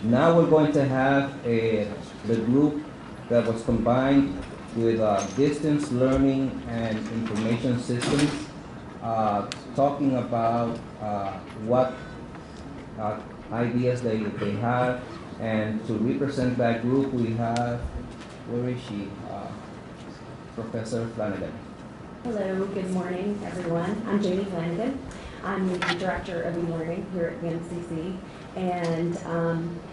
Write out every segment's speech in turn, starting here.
Now we're going to have the group that was combined with distance learning and information systems, talking about what ideas they have. And to represent that group, we have, where is she? Professor Flanagan. Hello, good morning, everyone. I'm Janey Flanagan. I'm the Director of E-Learning here at the MCC, and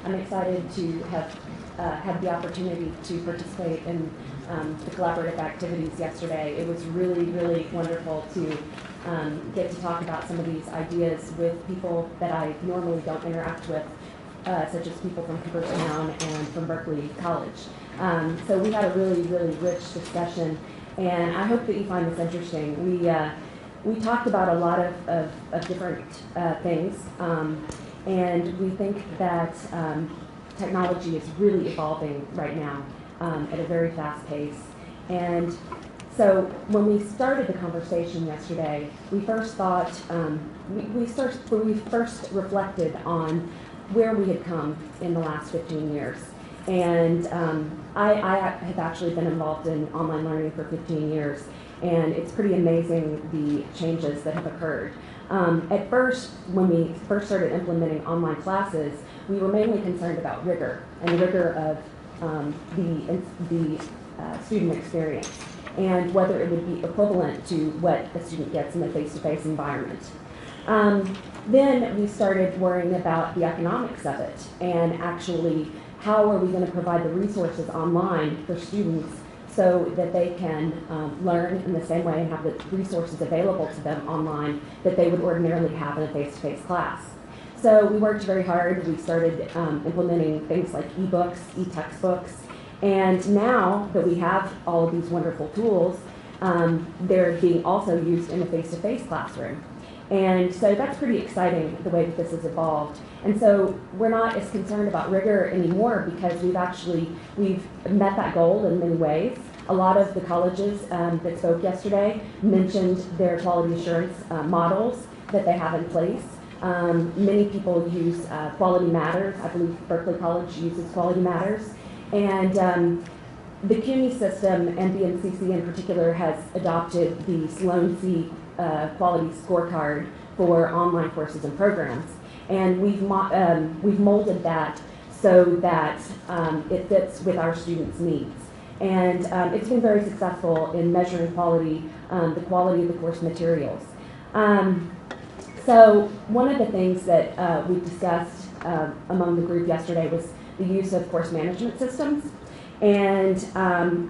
I'm excited to have the opportunity to participate in the collaborative activities yesterday. It was really, really wonderful to get to talk about some of these ideas with people that I normally don't interact with, such as people from Cooperstown and from Berkeley College. So we had a really, really rich discussion, and I hope that you find this interesting. We talked about a lot of different things, and we think that technology is really evolving right now at a very fast pace. And so when we started the conversation yesterday, we first thought, we first reflected on where we had come in the last 15 years. And I have actually been involved in online learning for 15 years, and it's pretty amazing the changes that have occurred. At first, when we first started implementing online classes, we were mainly concerned about rigor and rigor of the student experience and whether it would be equivalent to what a student gets in a face-to-face environment. Then we started worrying about the economics of it and actually how are we going to provide the resources online for students so that they can learn in the same way and have the resources available to them online that they would ordinarily have in a face-to-face class. So we worked very hard. We started implementing things like e-books, e-textbooks, and now that we have all of these wonderful tools, they're being also used in a face-to-face classroom. And so that's pretty exciting, the way that this has evolved. And so we're not as concerned about rigor anymore because we've met that goal in many ways. A lot of the colleges that spoke yesterday mentioned their quality assurance models that they have in place. Many people use Quality Matters. I believe Berkeley College uses Quality Matters. And the CUNY system and the MCC in particular has adopted the Sloan C quality scorecard for online courses and programs. And we've molded that so that it fits with our students' needs. And it's been very successful in measuring quality, the quality of the course materials. So one of the things that we discussed among the group yesterday was the use of course management systems. And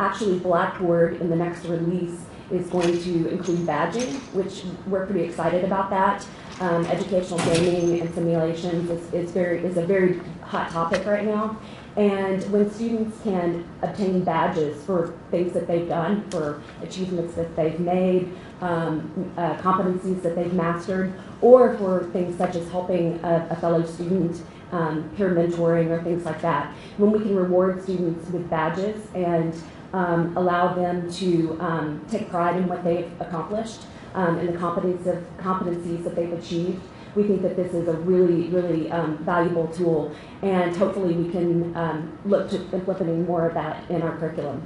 actually Blackboard in the next release is going to include badging, which we're pretty excited about that. Educational gaming and simulations is a very hot topic right now. And when students can obtain badges for things that they've done, for achievements that they've made, competencies that they've mastered, or for things such as helping a fellow student, peer mentoring or things like that, when we can reward students with badges and allow them to take pride in what they've accomplished and the competencies that they've achieved, we think that this is a really, really valuable tool, and hopefully we can look to implementing more of that in our curriculum.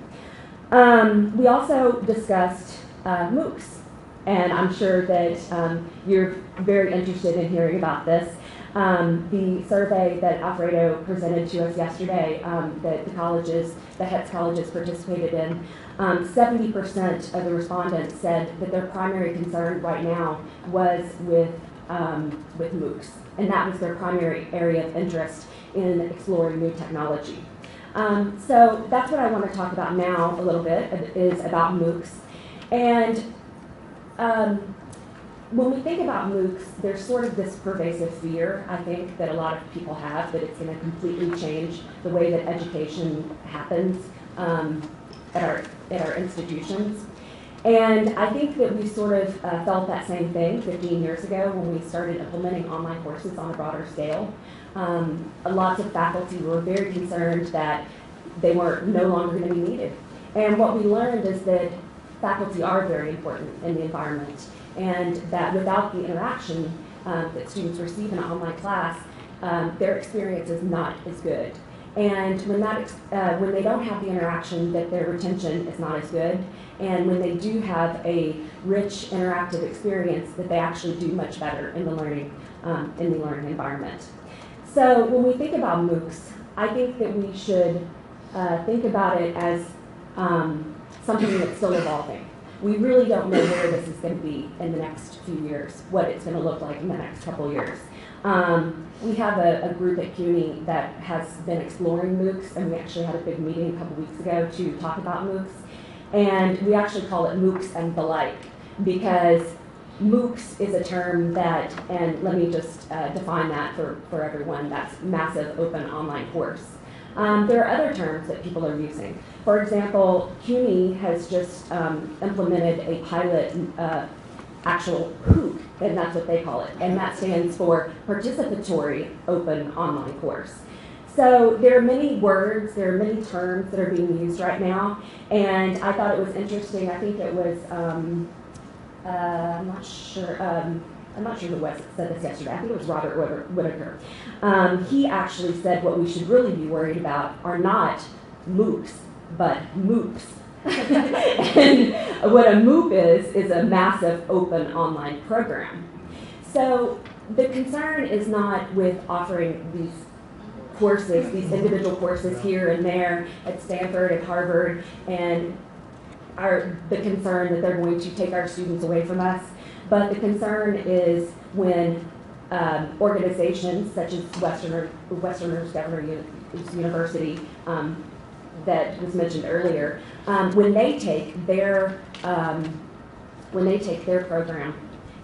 We also discussed MOOCs, and I'm sure that you're very interested in hearing about this. The survey that Alfredo presented to us yesterday that the HETS colleges participated in, 70% of the respondents said that their primary concern right now was with MOOCs, and that was their primary area of interest in exploring new technology. So that's what I want to talk about now a little bit, is about MOOCs. And when we think about MOOCs, there's sort of this pervasive fear, I think, that a lot of people have, that it's going to completely change the way that education happens at our institutions. And I think that we sort of felt that same thing 15 years ago when we started implementing online courses on a broader scale. Lots of faculty were very concerned that they were no longer going to be needed. And what we learned is that faculty are very important in the environment, and that without the interaction that students receive in an online class, their experience is not as good. And when they don't have the interaction, that their retention is not as good. And when they do have a rich interactive experience, that they actually do much better in the learning environment. So when we think about MOOCs, I think that we should think about it as something that's still evolving. We really don't know where this is going to be in the next few years, what it's going to look like in the next couple of years. We have a group at CUNY that has been exploring MOOCs, and we actually had a big meeting a couple weeks ago to talk about MOOCs. And we actually call it MOOCs and the like, because MOOCs is a term that, and let me just define that for everyone, that's massive open online course. There are other terms that people are using. For example, CUNY has just implemented a pilot actual HOOC, and that's what they call it, and that stands for Participatory Open Online Course. So there are many words, there are many terms that are being used right now, and I thought it was interesting. I think it was, I'm not sure who said this yesterday. I think it was Robert Whitaker. He actually said what we should really be worried about are not MOOCs, but MOOCs. And what a MOOC is a massive open online program. So the concern is not with offering these courses, these individual courses here and there at Stanford, at Harvard, and the concern that they're going to take our students away from us. But the concern is when organizations such as Westerners Governor University, that was mentioned earlier, when they take their program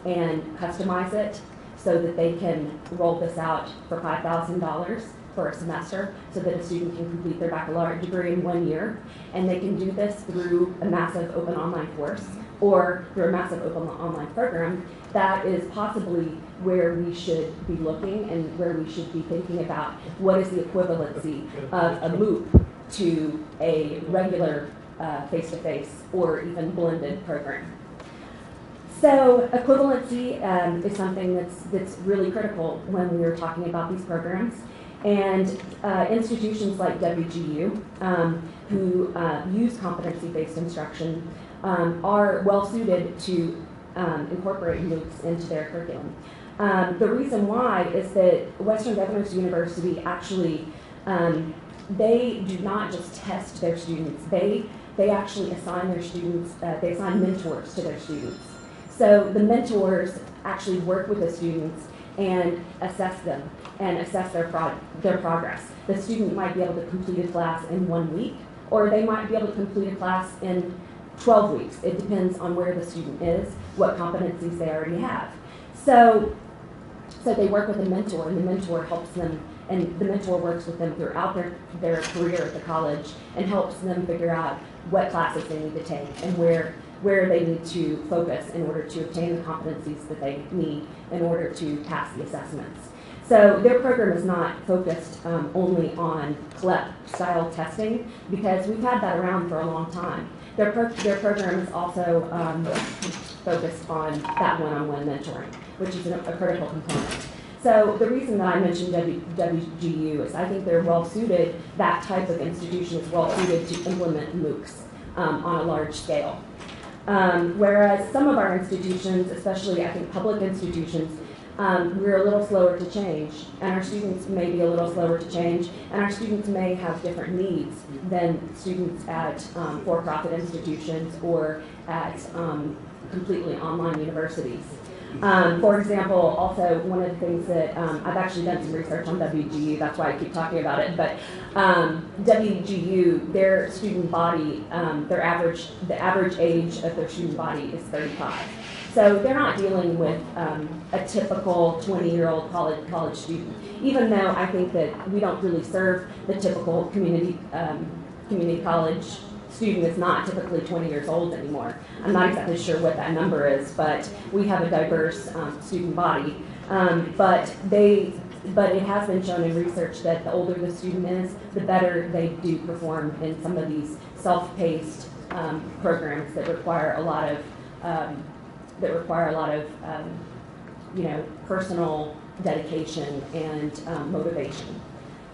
and customize it so that they can roll this out for $5,000 for a semester, so that a student can complete their baccalaureate degree in 1 year, and they can do this through a massive open online course or through a massive open online program, that is possibly where we should be looking and where we should be thinking about what is the equivalency of a MOOC to a regular face-to-face or even blended program. So equivalency is something that's really critical when we are talking about these programs. And institutions like WGU, who use competency-based instruction, are well suited to incorporate MOOCs into their curriculum. The reason why is that Western Governors University actually, they do not just test their students, they actually assign their students, they assign mentors to their students. So the mentors actually work with the students and assess them and assess their progress. The student might be able to complete a class in 1 week, or they might be able to complete a class in 12 weeks. It depends on where the student is, what competencies they already have. So they work with a mentor, and the mentor helps them, and the mentor works with them throughout their career at the college and helps them figure out what classes they need to take and where they need to focus in order to obtain the competencies that they need in order to pass the assessments. So their program is not focused only on CLEP-style testing, because we've had that around for a long time. Their program is also focused on that one-on-one mentoring, which is a critical component. So the reason that I mentioned WGU is I think they're well-suited, that type of institution is well-suited to implement MOOCs on a large scale. Whereas some of our institutions, especially I think public institutions, we're a little slower to change, and our students may be a little slower to change, and our students may have different needs than students at for-profit institutions or at completely online universities. For example, also one of the things that I've actually done some research on WGU, that's why I keep talking about it, but WGU, their student body, the average age of their student body is 35. So they're not dealing with a typical 20-year-old college student, even though I think that we don't really serve the typical community college student is not typically 20 years old anymore. I'm not exactly sure what that number is, but we have a diverse student body. But it has been shown in research that the older the student is, the better they do perform in some of these self-paced programs that require a lot of personal dedication and motivation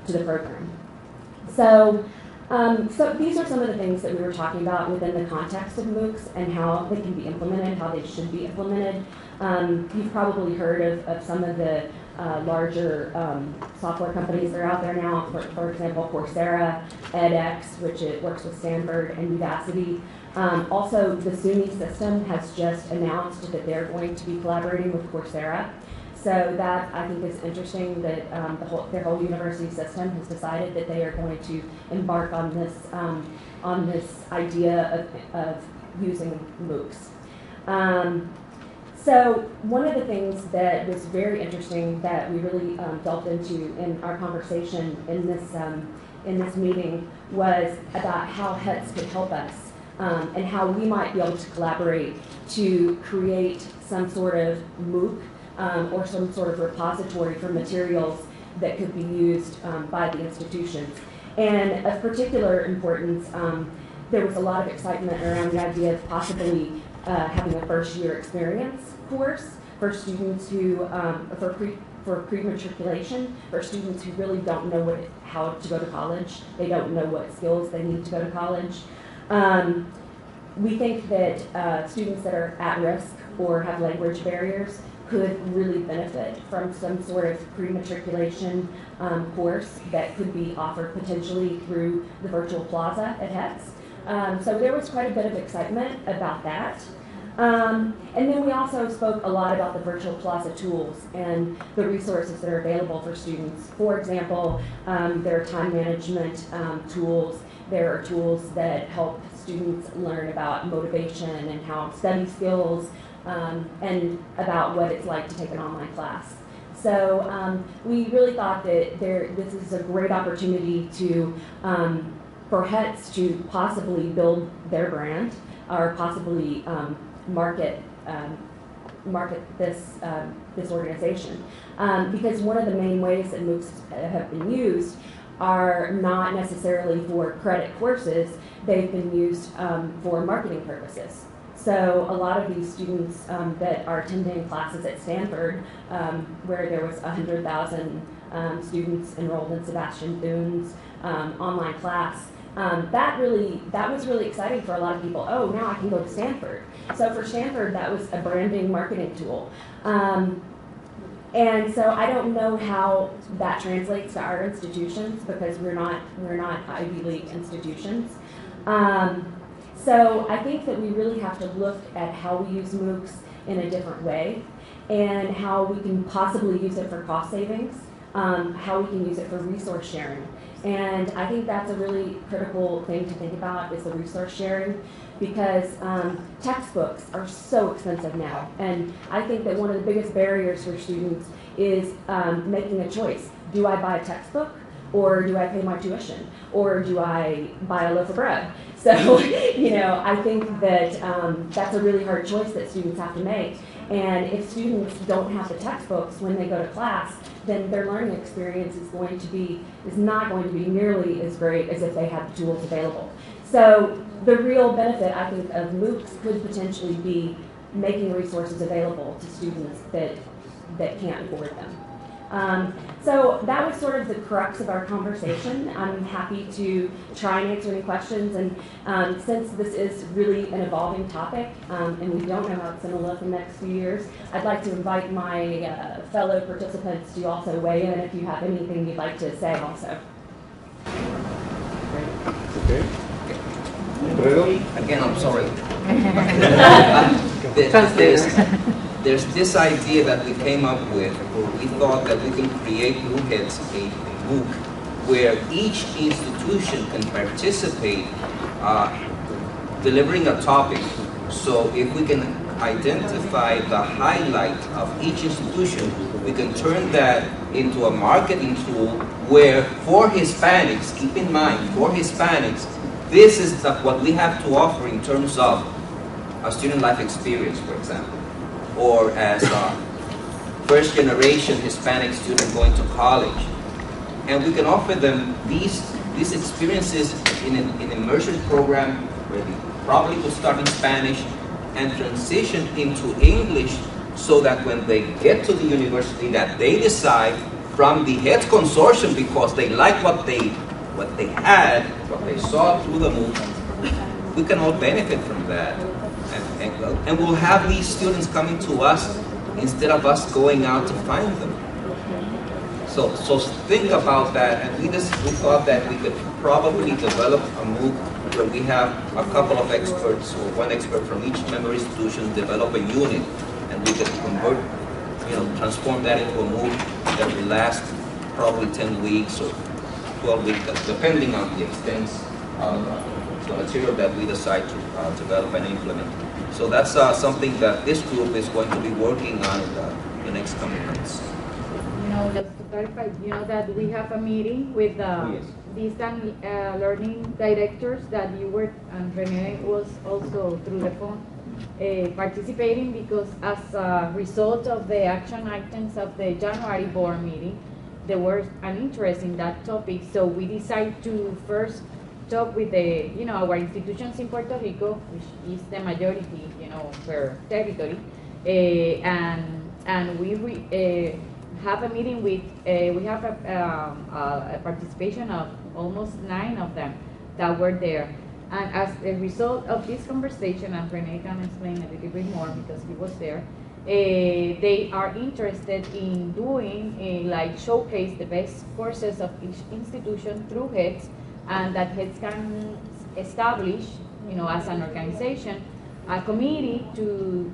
to the program. So, so these are some of the things that we were talking about within the context of MOOCs and how they can be implemented, how they should be implemented. You've probably heard of some of the larger software companies that are out there now. For example, Coursera, edX, which it works with Stanford, and Udacity. Also, the SUNY system has just announced that they're going to be collaborating with Coursera. So that, I think, is interesting that their whole university system has decided that they are going to embark on this idea of using MOOCs. So one of the things that was very interesting that we really delved into in our conversation in this meeting was about how HETS could help us and how we might be able to collaborate to create some sort of MOOC or some sort of repository for materials that could be used by the institutions. And of particular importance, there was a lot of excitement around the idea of possibly having a first-year experience course for students who, for pre-matriculation, for students who really don't know how to go to college. They don't know what skills they need to go to college. We think that students that are at risk or have language barriers could really benefit from some sort of pre-matriculation course that could be offered potentially through the virtual Plaza at HETS. So there was quite a bit of excitement about that. And then we also spoke a lot about the virtual Plaza tools and the resources that are available for students. For example, there are time management tools. There are tools that help students learn about motivation and how study skills and about what it's like to take an online class. So we really thought that this is a great opportunity to for HETS to possibly build their brand or possibly market this organization. Because one of the main ways that MOOCs have been used are not necessarily for credit courses, they've been used for marketing purposes. So a lot of these students that are attending classes at Stanford, where there was 100,000 students enrolled in Sebastian Thune's online class, that was really exciting for a lot of people. Oh, now I can go to Stanford. So for Stanford, that was a branding marketing tool. And so I don't know how that translates to our institutions because we're not Ivy League institutions. So I think that we really have to look at how we use MOOCs in a different way and how we can possibly use it for cost savings, how we can use it for resource sharing. And I think that's a really critical thing to think about is the resource sharing because textbooks are so expensive now. And I think that one of the biggest barriers for students is making a choice. Do I buy a textbook or do I pay my tuition? Or do I buy a loaf of bread? So, I think that that's a really hard choice that students have to make. And if students don't have the textbooks when they go to class, then their learning experience is not going to be nearly as great as if they had the tools available. So the real benefit, I think, of MOOCs could potentially be making resources available to students that can't afford them. So that was sort of the crux of our conversation. I'm happy to try and answer any questions. And since this is really an evolving topic, and we don't know how it's going to look in the next few years, I'd like to invite my fellow participants to also weigh in if you have anything you'd like to say also. Okay. Again, I'm sorry. There's this idea that we came up with where we thought that we can create MOOCs, a MOOC, where each institution can participate delivering a topic. So if we can identify the highlight of each institution, we can turn that into a marketing tool where for Hispanics, keep in mind, for Hispanics, this is what we have to offer in terms of a student life experience, for example, or as a first-generation Hispanic student going to college. And we can offer them these experiences in an immersion program where they probably will start in Spanish and transition into English so that when they get to the university, that they decide from the HETS consortium, because they like what they had, what they saw through the MOOC, we can all benefit from that. And we'll have these students coming to us instead of us going out to find them. So think about that, and we thought that we could probably develop a MOOC where we have a couple of experts, or one expert from each member institution, develop a unit, and we could convert, transform that into a MOOC that will last probably 10 weeks or 12 weeks, depending on the extent of the material that we decide to develop and implement. So that's something that this group is going to be working on in the next coming months. Just to clarify, that we have a meeting with distant learning directors that you were, and Rene was also through the phone participating, because as a result of the action items of the January board meeting, there was an interest in that topic. So we decided to first talk with our institutions in Puerto Rico, which is the majority, per territory, and we have a meeting with, we have a participation of almost 9 of them that were there. And as a result of this conversation, and Rene can explain a little bit more because he was there, they are interested in doing, showcase the best courses of each institution through HETS, and that HETS can establish, as an organization, a committee to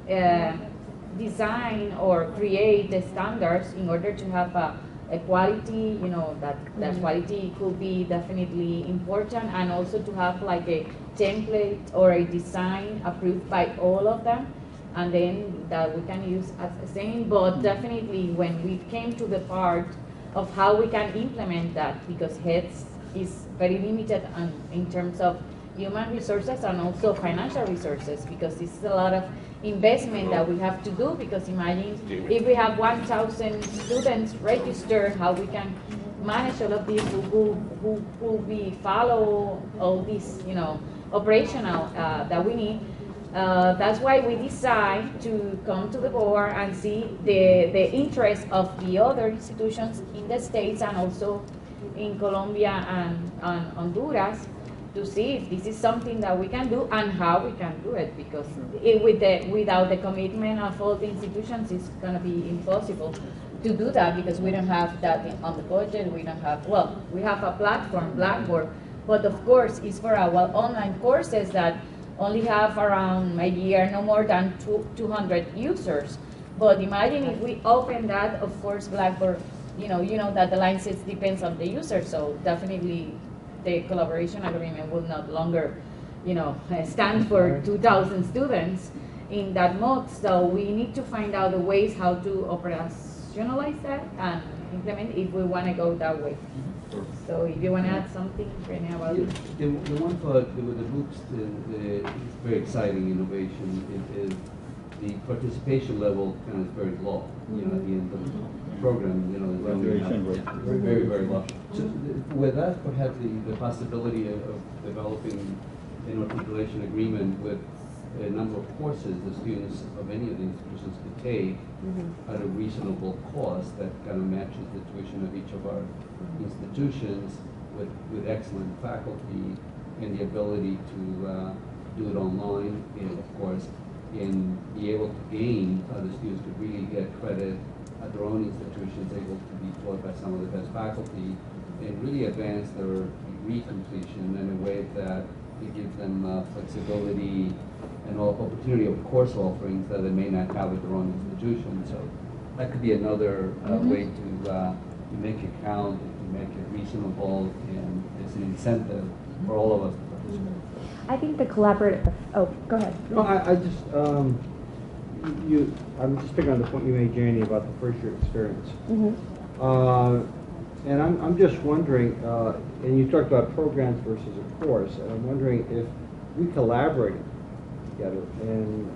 design or create the standards in order to have a quality, that quality could be definitely important, and also to have like a template or a design approved by all of them, and then that we can use as the same. But definitely when we came to the part of how we can implement that, because HETS is very limited in terms of human resources and also financial resources, because it's a lot of investment that we have to do. Because imagine if we have 1,000 students registered, how we can manage all of this, who we follow all these, operational that we need. That's why we decide to come to the board and see the interest of the other institutions in the States and also in Colombia and Honduras, to see if this is something that we can do and how we can do it, because without the commitment of all the institutions, it's going to be impossible to do that, because we don't have that on the budget. We don't have, we have a platform, Blackboard, but of course it's for our online courses that only have around maybe no more than 200 users. But imagine if we open that, of course Blackboard, that the license depends on the user, so definitely the collaboration agreement will not longer, stand for 2,000 students in that mode. So we need to find out the ways how to operationalize that and implement if we want to go that way. So if you want to add something, Rene, about it. The one thought with the MOOCs, it's very exciting innovation. It is the participation level kind of very low. At the end of the program, very, very low. So with that, perhaps the possibility of developing an articulation agreement with a number of courses the students of any of the institutions could take at a reasonable cost that kind of matches the tuition of each of our institutions, with excellent faculty and the ability to do it online, and of course, and be able to gain, the students could really get credit at their own institutions, able to be taught by some of the best faculty, and really advance their degree completion in a way that it gives them flexibility and opportunity of course offerings that they may not have at their own institution. So that could be another way to make it count, to make it reasonable, and it's an incentive for all of us to participate. I think the collaborative, go ahead. No, I'm just picking on the point you made, Janey, about the first year experience. And I'm just wondering, and you talked about programs versus a course, and I'm wondering if we collaborated together and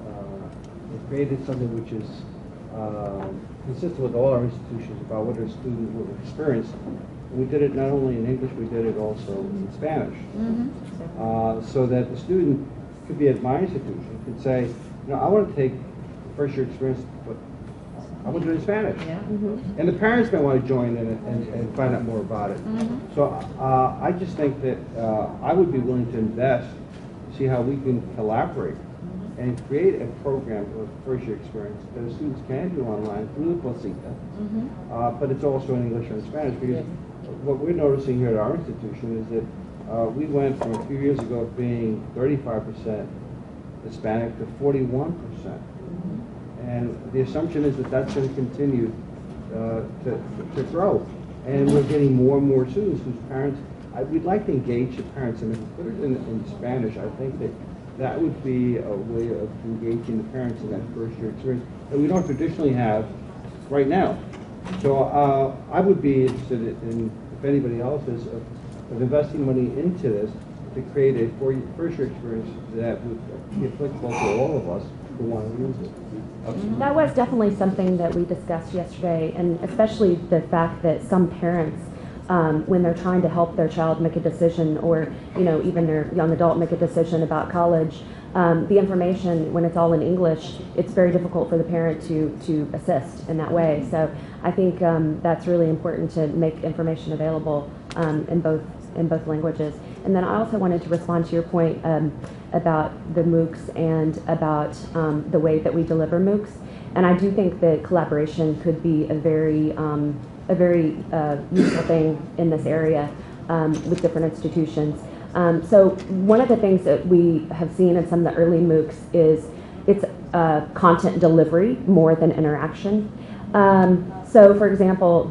created something which is consistent with all our institutions about what our students will experience. We did it not only in English, we did it also in Spanish. So that the student could be at my institution, could say, I want to take first year experience, but I want to do it in Spanish. Yeah. And the parents may want to join in and find out more about it. So I just think that I would be willing to invest, see how we can collaborate and create a program of first-year experience that the students can do online through the Placita, but it's also in English and Spanish, because what we're noticing here at our institution is that we went from a few years ago being 35% Hispanic to 41%. And the assumption is that that's going to continue to grow. And we're getting more and more students whose parents, we'd like to engage the parents, and if we put it in Spanish, I think that that would be a way of engaging the parents in that first year experience that we don't traditionally have right now. So I would be interested in, if anybody else is, of investing money into this to create a first year experience that would be applicable to all of us who want to use it. That was definitely something that we discussed yesterday, and especially the fact that some parents, when they're trying to help their child make a decision, or even their young adult make a decision about college, the information, when it's all in English, it's very difficult for the parent to assist in that way. So I think that's really important to make information available in both languages. And then I also wanted to respond to your point about the MOOCs and about the way that we deliver MOOCs. And I do think that collaboration could be a very useful thing in this area with different institutions. So one of the things that we have seen in some of the early MOOCs is it's content delivery more than interaction. So for example,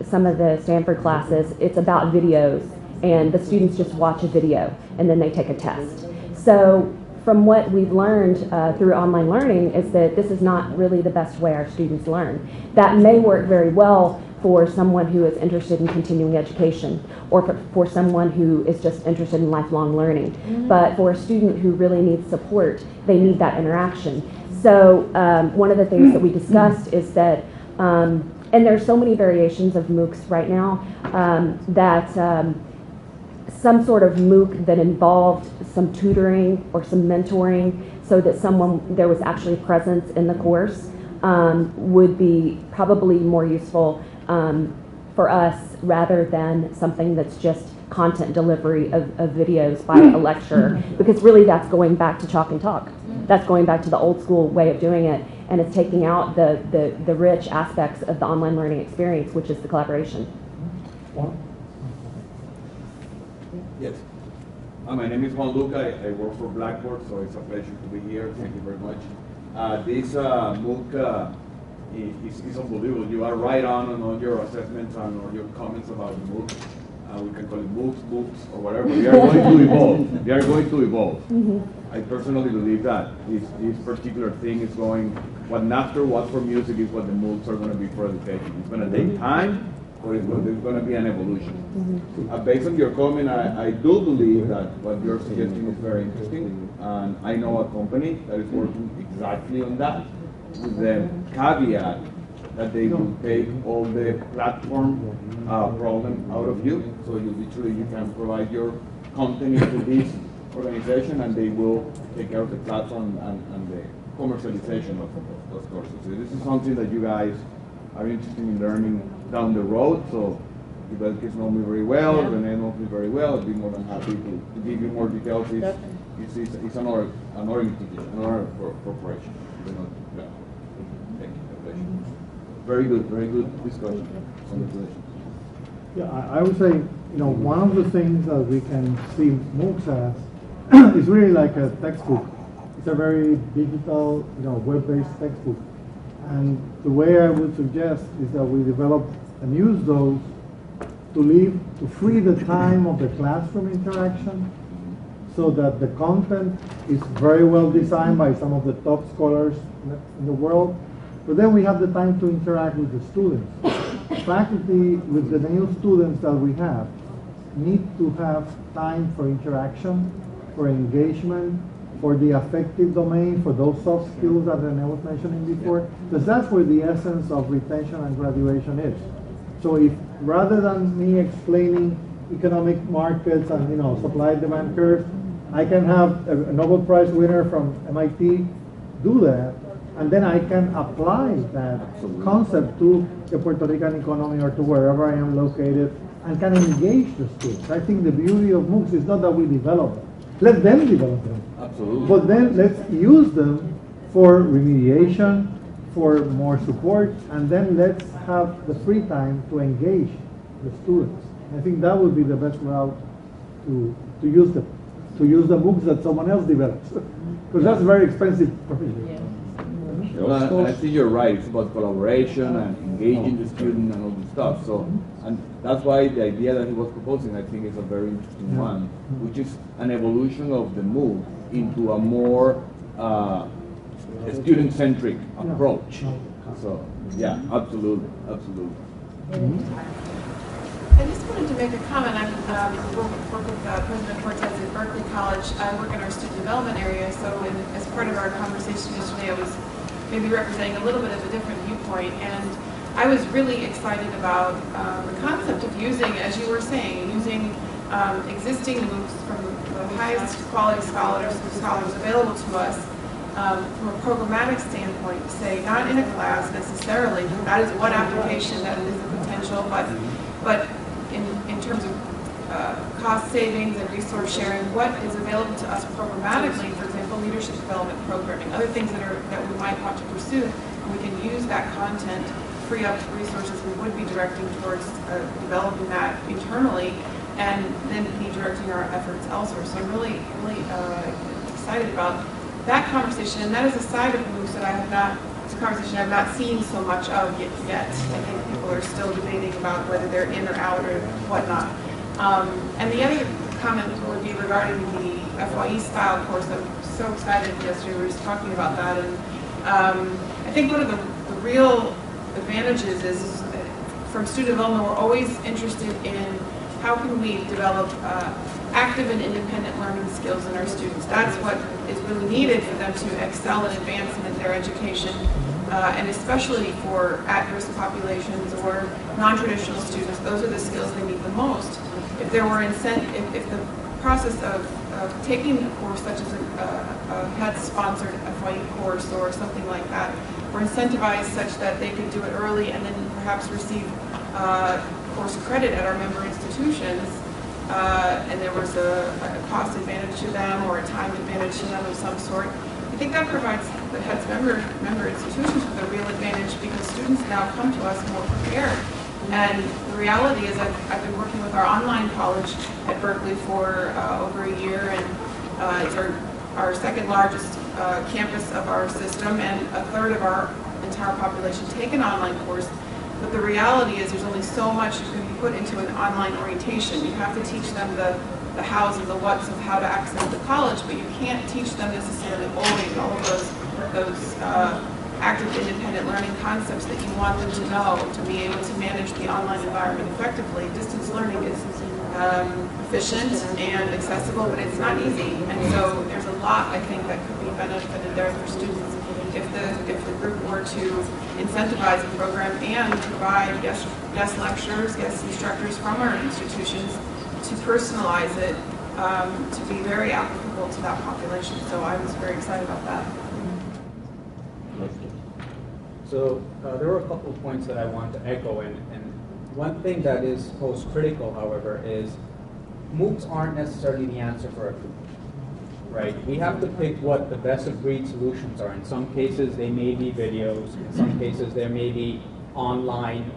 some of the Stanford classes, it's about videos, and the students just watch a video and then they take a test. So from what we've learned through online learning is that this is not really the best way our students learn. That may work very well for someone who is interested in continuing education, or for someone who is just interested in lifelong learning. But for a student who really needs support, they need that interaction. So one of the things that we discussed is that, and there's so many variations of MOOCs right now, that some sort of MOOC that involved some tutoring or some mentoring, so that there was actually presence in the course, would be probably more useful for us, rather than something that's just content delivery of videos by a lecturer, because really that's going back to chalk and talk. That's going back to the old school way of doing it, and it's taking out the rich aspects of the online learning experience, which is the collaboration. Yes. My name is Juan Luca. I work for Blackboard, so it's a pleasure to be here. Thank you very much. This MOOC is unbelievable. You are right on all your assessments and all your comments about the MOOC. We can call it MOOCs, or whatever. We are going to evolve. We are going to evolve. I personally believe that this particular thing is going, what NAFTA was for music is what the MOOCs are going to be for education. It's going to take time, but there's going to be an evolution. Based on your comment, I do believe that what you're suggesting is very interesting. And I know a company that is working exactly on that, with the caveat that they will take all the platform problem out of you. So you can provide your content into this organization, and they will take care of the platform and the commercialization of those courses. So this is something that you guys are interested in learning down the road. So you guys know me very well, Renee knows me very well. I'd be more than happy to give you more details. It's another institution, another corporation. Thank you. Very good discussion on the position. Yeah, I would say, one of the things that we can see MOOCs as is really like a textbook. It's a very digital, web-based textbook. And the way I would suggest is that we develop and use those to free the time of the classroom interaction, so that the content is very well designed by some of the top scholars in the world. But then we have the time to interact with the students. Faculty, with the new students that we have, need to have time for interaction, for engagement, for the affective domain, for those soft skills that Renee was mentioning before, because that's where the essence of retention and graduation is. So if, rather than me explaining economic markets and supply-demand curves, I can have a Nobel Prize winner from MIT do that, And then I can apply that concept to the Puerto Rican economy or to wherever I am located and can engage the students. I think the beauty of MOOCs is not that we develop them. Let them develop them. Absolutely. But then let's use them for remediation, for more support, and then let's have the free time to engage the students. I think that would be the best route to use them, to use the MOOCs that someone else develops, because that's very expensive. I think you're right. It's about collaboration and engaging the student and all this stuff. So, and that's why the idea that he was proposing, I think, is a very interesting one, which is an evolution of the MOOC into a more student-centric approach. So, yeah, absolutely, absolutely. I just wanted to make a comment. I work with President Cortez at Berkeley College. I work in our student development area, so as part of our conversation yesterday, I was maybe representing a little bit of a different viewpoint, and I was really excited about the concept of using, as you were saying, using existing MOOCs from the highest quality scholars available to us from a programmatic standpoint, say, not in a class necessarily. That is one application that is a potential, but in terms of cost savings and resource sharing, what is available to us programmatically, for example, leadership development programming, other things that we might want to pursue, and we can use that content, free up resources we would be directing towards developing that internally, and then be directing our efforts elsewhere. So I'm really excited about that conversation, and that is a side of MOOCs that I have not, it's a conversation I've not seen so much of yet. I think people are still debating about whether they're in or out or whatnot. And the other comment would be regarding the FYE style course. I'm so excited yesterday we were just talking about that, and I think one of the real advantages is from student development, we're always interested in how can we develop active and independent learning skills in our students. That's what is really needed for them to excel and advance in their education, and especially for at-risk populations or non-traditional students. Those are the skills they need the most. If there were if the process of taking a course such as a HETS-sponsored FYE course or something like that were incentivized such that they could do it early and then perhaps receive course credit at our member institutions, and there was a cost advantage to them or a time advantage to them of some sort, I think that provides the HETS member institutions with a real advantage, because students now come to us more prepared. And the reality is I've been working with our online college at Berkeley for over a year, and it's our second largest campus of our system, and a third of our entire population take an online course. But the reality is there's only so much you can put into an online orientation. You have to teach them the hows and the whats of how to access the college, but you can't teach them necessarily always all of those active independent learning concepts that you want them to know to be able to manage the online environment effectively. Distance learning is efficient and accessible, but it's not easy. And so there's a lot, I think, that could be benefited there for students if the group were to incentivize the program and provide guest lecturers, guest instructors from our institutions to personalize it to be very applicable to that population. So I was very excited about that. So there were a couple of points that I wanted to echo, and one thing that is most critical, however, is MOOCs aren't necessarily the answer for everyone, right? We have to pick what the best of breed solutions are. In some cases, they may be videos. In some cases, there may be online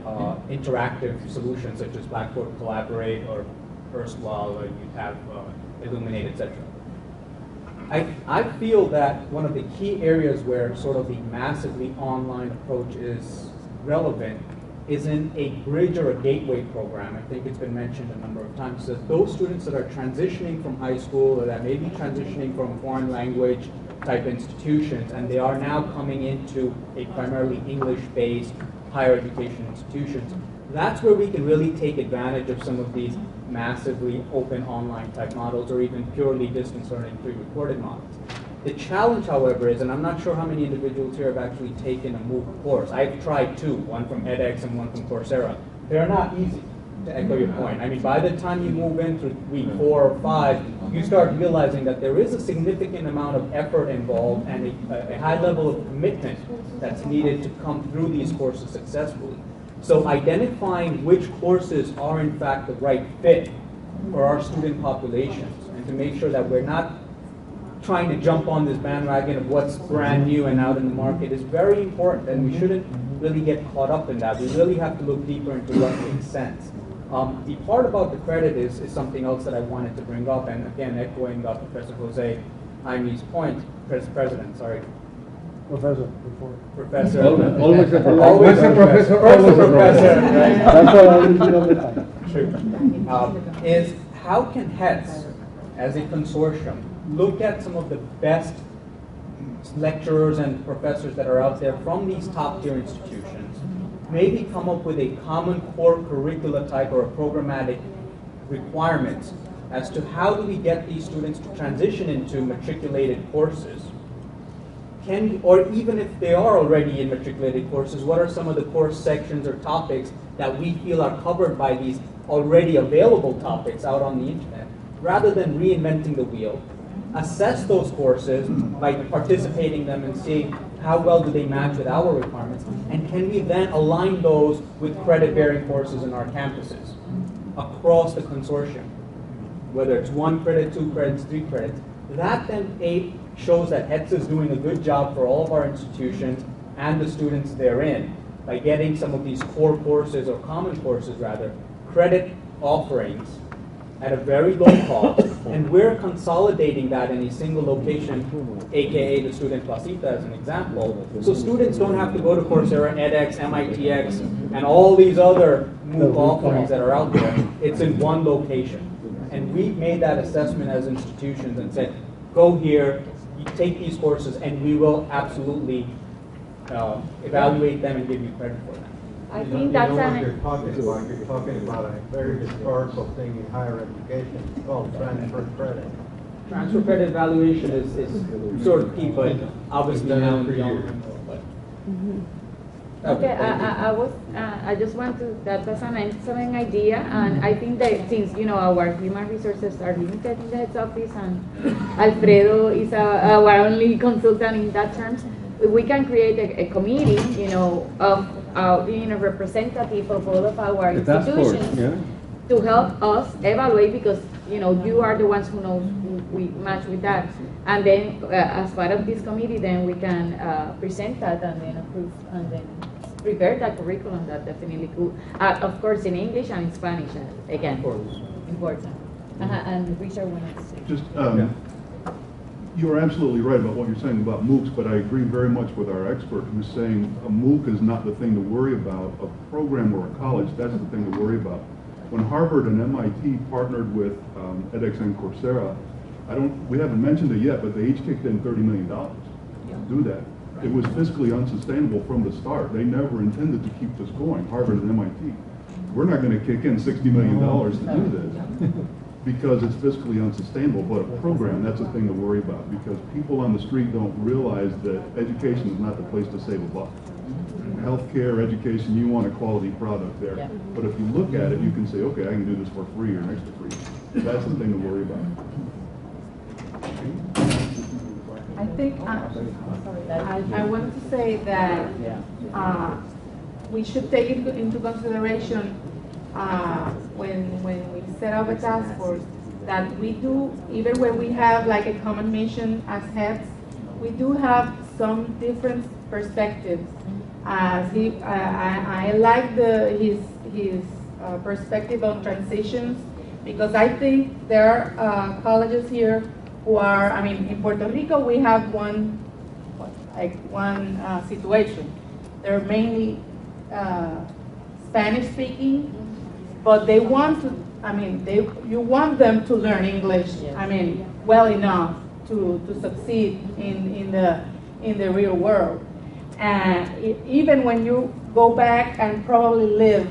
interactive solutions such as Blackboard Collaborate or erstwhile you'd have Illuminate, etc. I feel that one of the key areas where sort of the massively online approach is relevant is in a bridge or a gateway program. I think it's been mentioned a number of times. So those students that are transitioning from high school or that may be transitioning from foreign language type institutions, and they are now coming into a primarily English-based higher education institutions, that's where we can really take advantage of some of these massively open online type models or even purely distance learning pre-recorded models. The challenge, however, is, and I'm not sure how many individuals here have actually taken a MOOC course. I've tried two, one from edX and one from Coursera. They're not easy. to echo your point. I mean, by the time you move into week 4 or 5, you start realizing that there is a significant amount of effort involved and a high level of commitment that's needed to come through these courses successfully. So identifying which courses are in fact the right fit for our student populations, and to make sure that we're not trying to jump on this bandwagon of what's brand new and out in the market is very important, and we shouldn't really get caught up in that. We really have to look deeper into what makes sense. The part about the credit is something else that I wanted to bring up, and again, echoing Professor Jose Jaime's point, President, sorry. Professor, before. Professor. Always a professor. Always a professor. Always a professor, right? That's all I need to know this time. True. Is how can HETS, as a consortium, look at some of the best lecturers and professors that are out there from these top-tier institutions, maybe come up with a common core curricula type or a programmatic requirements as to how do we get these students to transition into matriculated courses. Or even if they are already in matriculated courses, what are some of the course sections or topics that we feel are covered by these already available topics out on the internet, rather than reinventing the wheel? Assess those courses by participating in them and seeing how well do they match with our requirements, and can we then align those with credit-bearing courses in our campuses across the consortium, whether it's 1 credit, 2 credits, 3 credits. That then shows that HETS is doing a good job for all of our institutions and the students therein by getting some of these core courses, or common courses rather, credit offerings at a very low cost, and we're consolidating that in a single location, aka the Student Placita as an example, so students don't have to go to Coursera, edX, MITx, and all these other MOOC offerings that are out there. It's in one location. And we've made that assessment as institutions and said, go here, you take these courses, and we will absolutely evaluate them and give you credit for them. I think that's what you're talking about a very historical thing in higher education called transfer credit. Transfer credit evaluation is sort of key, but obviously now in the young. Okay, I just want to, that's an excellent idea, and I think that since, our human resources are limited in the head's office, and Alfredo is our only consultant in that terms, we can create a committee, of being a representative of all of our institutions to help us evaluate, because, you are the ones who know we match with that. And then as part of this committee, then we can present that and then approve and then prepare that curriculum. That definitely cool. Of course, in English and in Spanish, again, important. And Richard wanted to say. Just, you're absolutely right about what you're saying about MOOCs, but I agree very much with our expert who's saying a MOOC is not the thing to worry about. A program or a college, that's the thing to worry about. When Harvard and MIT partnered with edX and Coursera, we haven't mentioned it yet, but they each kicked in $30 million to do that. It was fiscally unsustainable from the start. They never intended to keep this going, Harvard and MIT. We're not going to kick in $60 million to do this because it's fiscally unsustainable, but a program, that's a thing to worry about, because people on the street don't realize that education is not the place to save a buck. Healthcare, education, you want a quality product there. Yeah. But if you look at it, you can say, okay, I can do this for free or next to free. That's the thing to worry about. I think I wanted to say that we should take into consideration when we set up a task force that we do, even when we have like a common mission as heads, we do have some different perspectives. I like his perspective on transitions, because I think there are colleges here who are, in Puerto Rico we have one situation. They're mainly Spanish speaking, but they want to, you want them to learn English, well enough to succeed in the real world. And even when you go back and probably live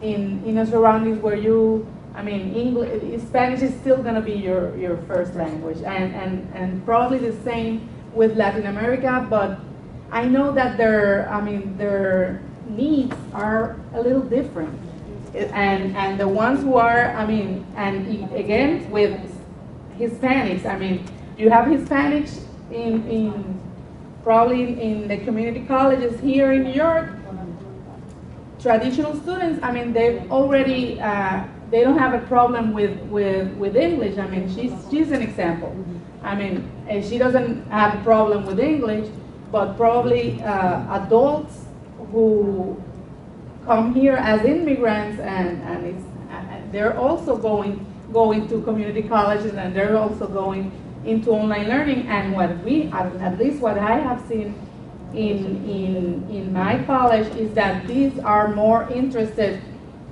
in a surroundings where you, English, Spanish is still going to be your first language, and probably the same with Latin America. But I know that their needs are a little different. And the ones who are, I mean, and again, with Hispanics, I mean, you have Hispanics in probably in the community colleges here in New York. Traditional students, I mean, they've already, they don't have a problem with English. I mean, she's an example. I mean, she doesn't have a problem with English, but probably adults who come here as immigrants and they're also going to community colleges, and they're also going into online learning. And what we, at least what I have seen in my college, is that these are more interested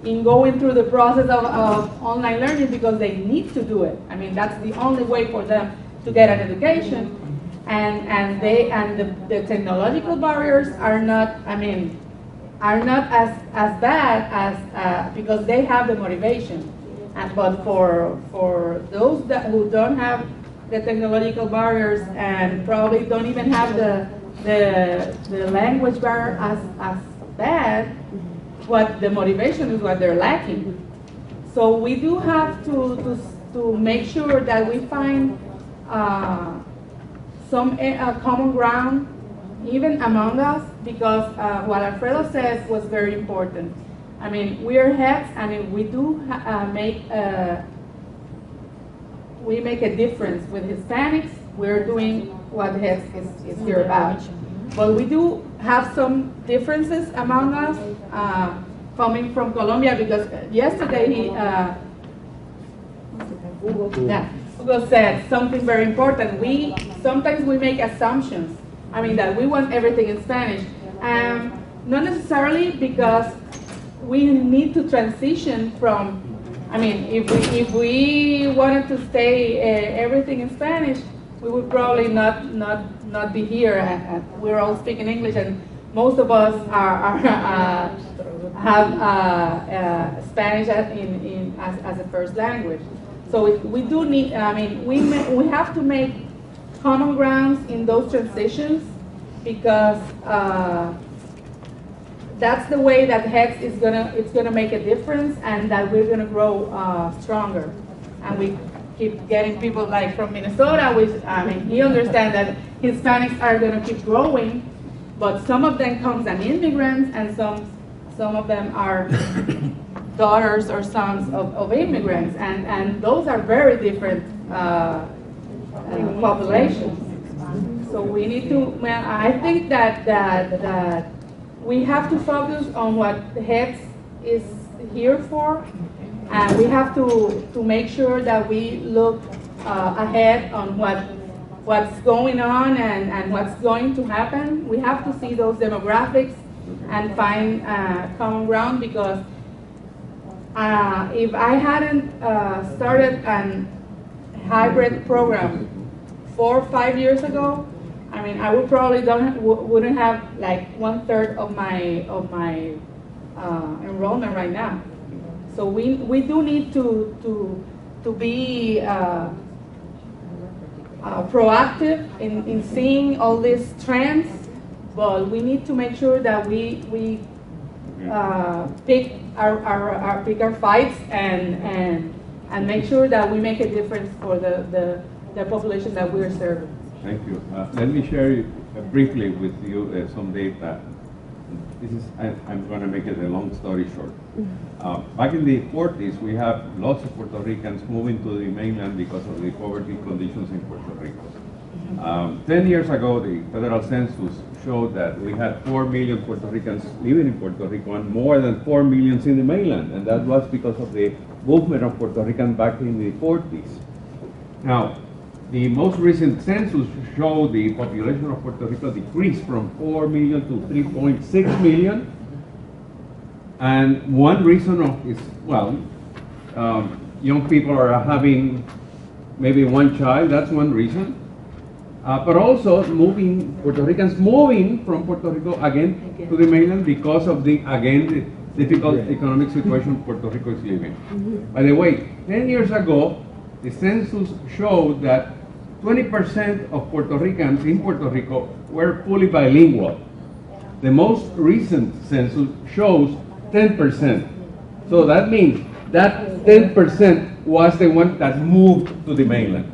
in going through the process of online learning because they need to do it. I mean, that's the only way for them to get an education. And the technological barriers are not, I mean, are not as bad as because they have the motivation. But for those who don't have the technological barriers and probably don't even have the language barrier as bad, what the motivation is what they're lacking. So we do have to make sure that we find some common ground even among us, because what Alfredo says was very important. I mean, we are HETS, and we do make a difference with Hispanics. We're doing what HETS is here about. But we do have some differences among us coming from Colombia, because yesterday Hugo said something very important. Sometimes we make assumptions. I mean, that we want everything in Spanish. Not necessarily, because we need to transition from, I mean, if we wanted to stay everything in Spanish, we would probably not be here. We're all speaking English, and most of us have Spanish as a first language. So we do need, I mean, we have to make common grounds in those transitions, because that's the way that HETS is gonna make a difference, and that we're gonna grow stronger. And we keep getting people like from Minnesota, which, I mean, he understands that Hispanics are gonna keep growing, but some of them comes as immigrants, and some of them are daughters or sons of immigrants, and those are very different populations. So we need to, I think that we have to focus on what HETS is here for, and we have to make sure that we look ahead on what's going on and what's going to happen. We have to see those demographics and find common ground, because if I hadn't started a hybrid program 4 or 5 years ago, I mean, I would probably wouldn't have like 1/3 of my enrollment right now. So we do need to be proactive in seeing all these trends, but we need to make sure that we pick our fights and make sure that we make a difference for the population that we're serving. Thank you. Let me share briefly with you some data. I'm going to make it a long story short. Back in the 40s, we have lots of Puerto Ricans moving to the mainland because of the poverty conditions in Puerto Rico. 10 years ago, the federal census showed that we had 4 million Puerto Ricans living in Puerto Rico and more than 4 million in the mainland. And that was because of the movement of Puerto Ricans back in the 40s. Now, the most recent census showed the population of Puerto Rico decreased from 4 million to 3.6 million. And one reason is, well, young people are having maybe one child, that's one reason. But also Puerto Ricans moving from Puerto Rico again to the mainland because of the difficult economic situation Puerto Rico is living. By the way, 10 years ago, the census showed that 20% of Puerto Ricans in Puerto Rico were fully bilingual. The most recent census shows 10%. So that means that 10% was the one that moved to the mainland.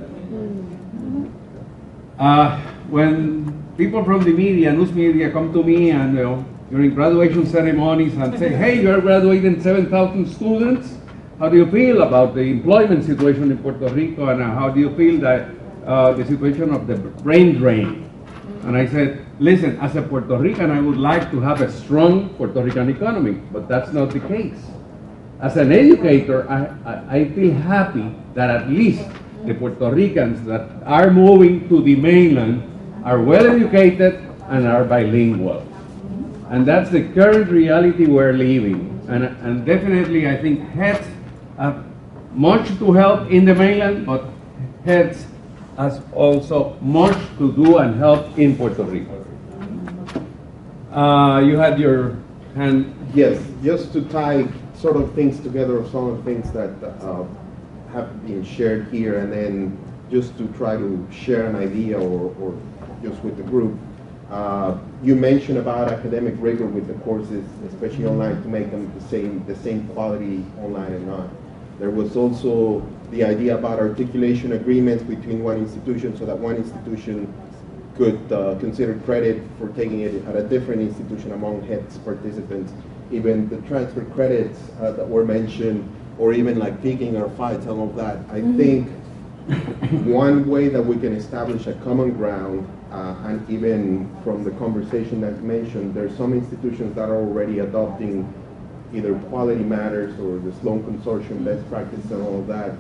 When people from the media, news media, come to me and during graduation ceremonies and say, hey, you're graduating 7,000 students, how do you feel about the employment situation in Puerto Rico, and how do you feel that the situation of the brain drain? And I said, listen, as a Puerto Rican, I would like to have a strong Puerto Rican economy, but that's not the case. As an educator, I feel happy that at least the Puerto Ricans that are moving to the mainland are well educated and are bilingual. And that's the current reality we're living. And definitely I think HETS have much to help in the mainland, but HETS has also much to do and help in Puerto Rico. You had your hand. Yes, just to tie sort of things together of some of the things that have been shared here, and then just to try to share an idea or just with the group. You mentioned about academic rigor with the courses, especially online, to make them the same quality online and not. There was also the idea about articulation agreements between one institution so that one institution could consider credit for taking it at a different institution among HETS participants. Even the transfer credits that were mentioned, or even like picking our fights, all of that. I think one way that we can establish a common ground, and even from the conversation that you mentioned, there's some institutions that are already adopting either Quality Matters or the Sloan Consortium best practice and all of that.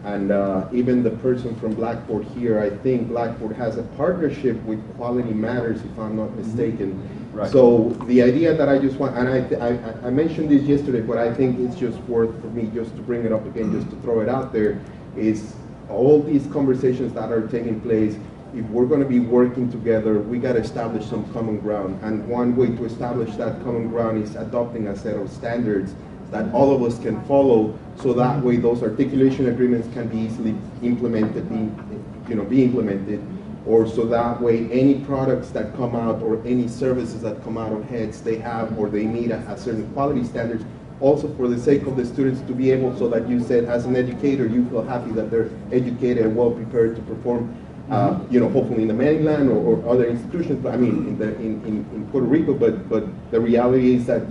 And even the person from Blackboard here, I think Blackboard has a partnership with Quality Matters, if I'm not mistaken. Right. So the idea that I just want, and I mentioned this yesterday, but I think it's just worth for me just to bring it up again, just to throw it out there, is all these conversations that are taking place, if we're going to be working together, we got to establish some common ground. And one way to establish that common ground is adopting a set of standards that all of us can follow, so that way those articulation agreements can be easily implemented, be implemented, or so that way any products that come out or any services that come out of HETS, they have or they meet a certain quality standards, also for the sake of the students to be able, so that you said as an educator, you feel happy that they're educated and well prepared to perform, hopefully in the mainland or other institutions, but I mean in Puerto Rico, but the reality is that,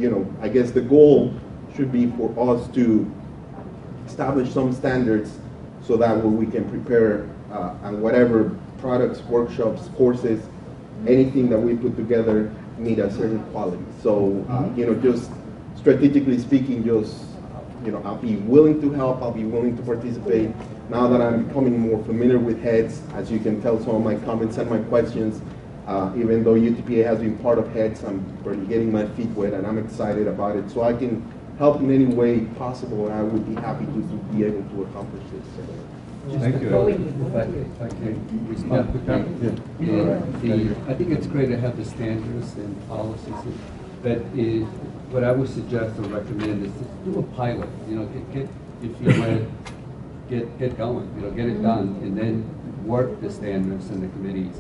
I guess the goal should be for us to establish some standards so that way we can prepare and whatever products, workshops, courses, anything that we put together meet a certain quality. So, just strategically speaking, I'll be willing to help, I'll be willing to participate. Now that I'm becoming more familiar with HETS, as you can tell some of my comments and my questions, even though UTPA has been part of HETS, I'm barely getting my feet wet and I'm excited about it. So I can help in any way possible, and I would be happy to be able to accomplish this. Thank you. If I can respond quickly. I think it's great to have the standards and policies, but what I would suggest or recommend is to do a pilot. Get your feet wet, get going. Get it done, and then work the standards and the committees.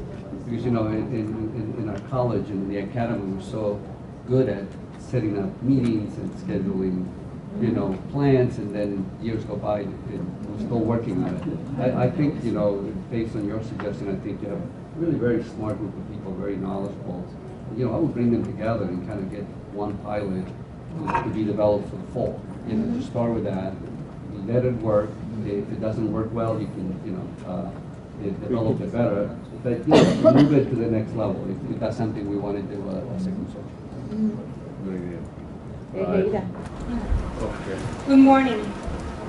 Because in our college and in the academy, we're so good at setting up meetings and scheduling plans, and then years go by and we're still working on it. I think, based on your suggestion, I think you have a really very smart group of people, very knowledgeable. I would bring them together and kind of get one pilot to be developed for the fall. To start with that, let it work. If it doesn't work well, you can, develop it better. But move it to the next level if that's something we want to do as a consortium. Very good. Good morning.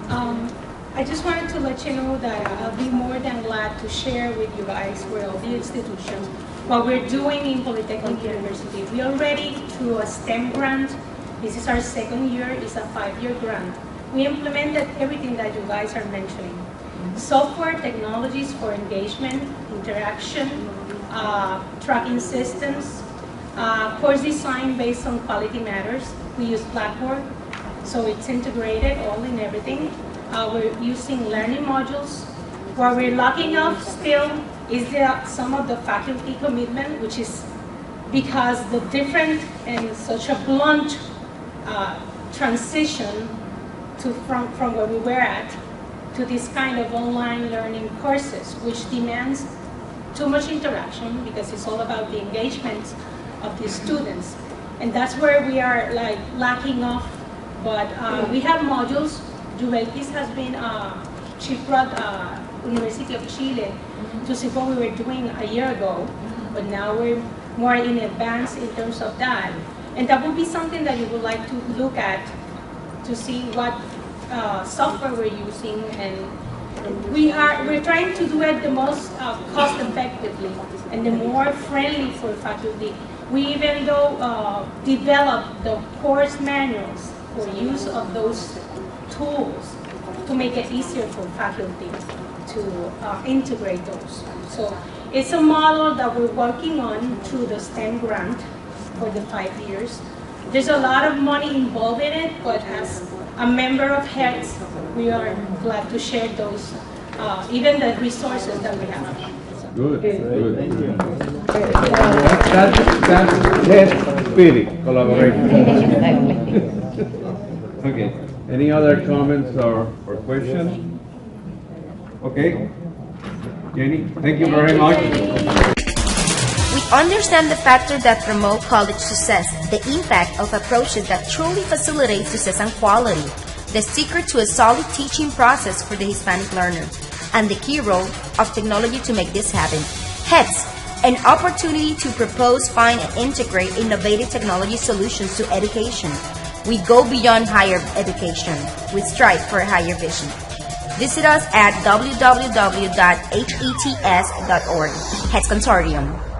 I just wanted to let you know that I'll be more than glad to share with you guys for all the institutions what we're doing in Polytechnic University. We are already through a STEM grant. This is our second year. It's a 5-year grant. We implemented everything that you guys are mentioning. Software technologies for engagement, interaction, tracking systems, course design based on Quality Matters. We use Blackboard, so it's integrated all in everything. We're using learning modules. What we're lacking of still is some of the faculty commitment, which is because the different and such a blunt transition from where we were at to this kind of online learning courses, which demands too much interaction because it's all about the engagement of the students. And that's where we are like lacking off. But we have modules. Juventus has been, she brought University of Chile to see what we were doing a year ago, but now we're more in advance in terms of that. And that would be something that you would like to look at to see what software we're using, and we're trying to do it the most cost effectively and the more friendly for faculty. We even though developed the course manuals for use of those tools to make it easier for faculty to integrate those. So it's a model that we're working on through the STEM grant for the 5 years. There's a lot of money involved in it, but as a member of HETS, we are glad to share those, even the resources that we have. Good, good. Thank you. That's HETS spirit, collaboration. Okay, any other comments or questions? Okay, Jenny, thank you very much. We understand the factors that promote college success, the impact of approaches that truly facilitate success and quality, the secret to a solid teaching process for the Hispanic learner, and the key role of technology to make this happen. HETS, an opportunity to propose, find, and integrate innovative technology solutions to education. We go beyond higher education. We strive for a higher vision. Visit us at www.hets.org. HETS Consortium.